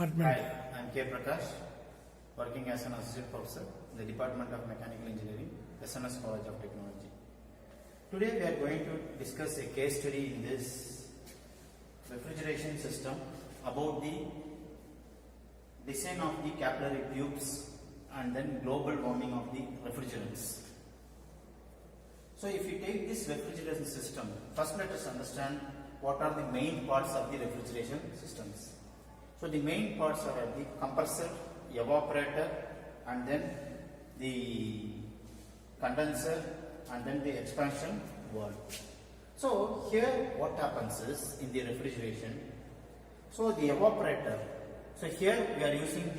Department. Hi, I'm K. Prakash, working as an associate professor in the Department of Mechanical Engineering, SNS College of Technology. Today we are going to discuss a case study in this refrigeration system about the design of the capillary tubes and then global warming of the refrigerants. So if you take this refrigeration system, first let us understand what are the main parts of the refrigeration systems. So the main parts are the compressor, evaporator, and then the condenser, and then the expansion valve. So here what happens is in the refrigeration, so the evaporator, so here we are using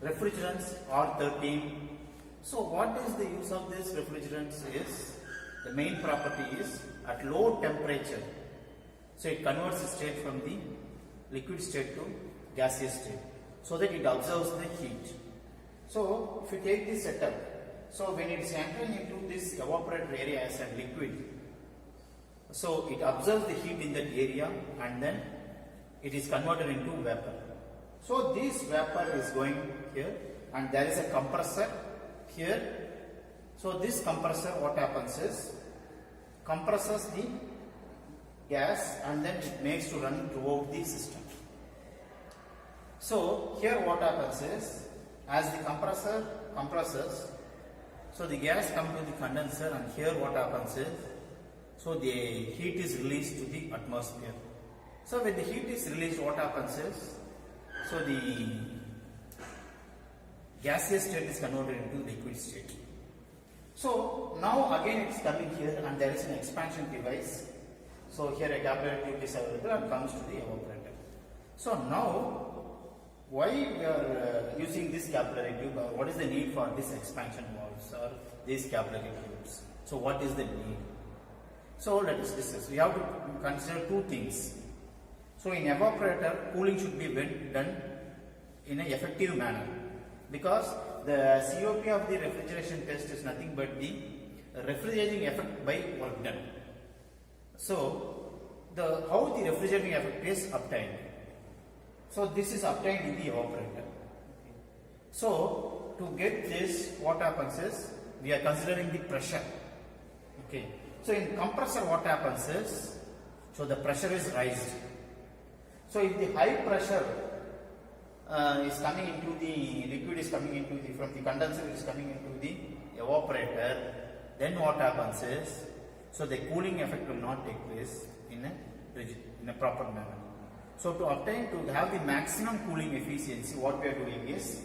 the refrigerants R13. So what is the use of this refrigerants is, the main property is at low temperature, so it converts the state from the liquid state to gaseous state, so that it absorbs the heat. So if you take this setup, so when it is entering into this evaporator area as a liquid, so it absorbs the heat in that area and then it is converted into vapor. So this vapor is going here and there is a compressor here. So this compressor, what happens is, compresses the gas and then it makes to run throughout the system. So here what happens is, as the compressor compresses, so the gas comes to the condenser, and here what happens is, so the heat is released to the atmosphere. So when the heat is released, what happens is, so the gaseous state is converted into liquid state. So now again it is coming here and there is an expansion device. So here a capillary tube is available and comes to the evaporator. So now why we are using this capillary tube, or what is the need for this expansion valves or these capillary tubes? So what is the need? So let us discuss. We have to consider two things. So in evaporator, cooling should be done in an effective manner, because the COP of the refrigeration test is nothing but the refrigerating effect by work done. So how the refrigerating effect is obtained. So this is obtained in the evaporator. So to get this, what happens is, we are considering the pressure. Okay. So in compressor what happens is, so the pressure is raised. So if the high pressure is coming into the liquid, is coming into the, from the condenser, is coming into the evaporator, then what happens is, so the cooling effect will not take place in a proper manner. So to obtain, to have the maximum cooling efficiency, what we are doing is,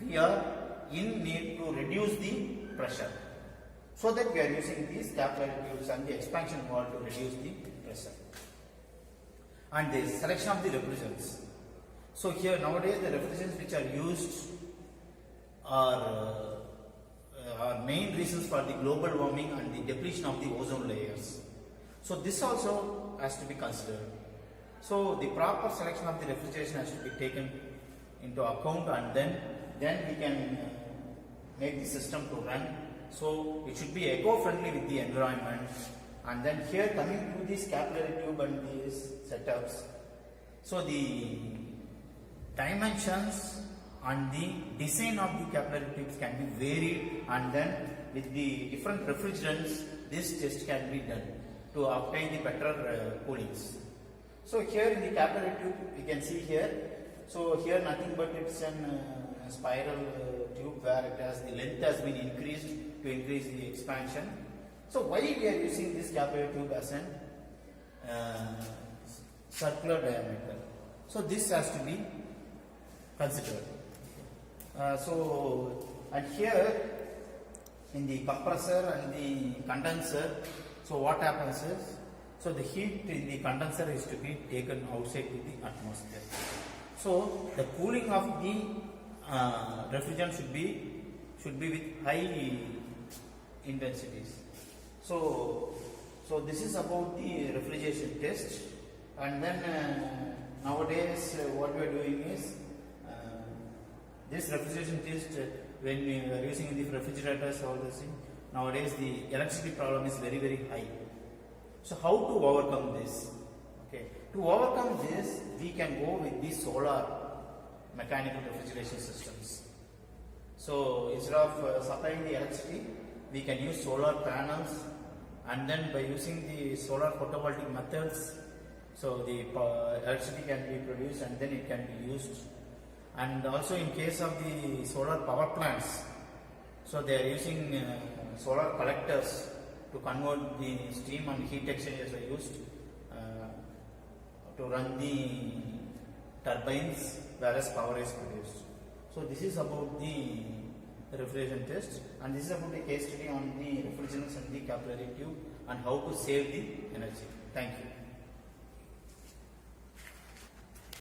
we are in need to reduce the pressure. So that we are using these capillary tubes and the expansion valve to reduce the pressure. And the selection of the refrigerants. So here nowadays the refrigerants which are used are main reasons for the global warming and the depletion of the ozone layers. So this also has to be considered. So the proper selection of the refrigeration has to be taken into account, and then we can make the system to run. So it should be eco-friendly with the environment. And then here coming to this capillary tube and these setups, so the dimensions and the design of the capillary tubes can be varied, and then with the different refrigerants this test can be done to obtain the better coolings. So here in the capillary tube you can see here, so here nothing but it's an spiral tube where it has, the length has been increased to increase the expansion. So why we are using this capillary tube as an circular diameter? So this has to be considered. And here in the compressor and the condenser, so what happens is, so the heat in the condenser is to be taken outside to the atmosphere. So the cooling of the refrigerant should be with high intensities. So this is about the refrigeration test. And then nowadays what we are doing is, this refrigeration test, when we are using the refrigerators, all this thing, nowadays the electricity problem is very high. So how to overcome this? Okay. To overcome this, we can go with the solar mechanical refrigeration systems. So instead of supplying the electricity, we can use solar panels, and then by using the solar photovoltaic methods, so the electricity can be produced and then it can be used. And also in case of the solar power plants, so they are using solar collectors to convert the steam and heat exchangers are used to run the turbines, whereas power is produced. So this is about the refrigeration test, and this is about the case study on the refrigerants and the capillary tube and how to save the energy. Thank you.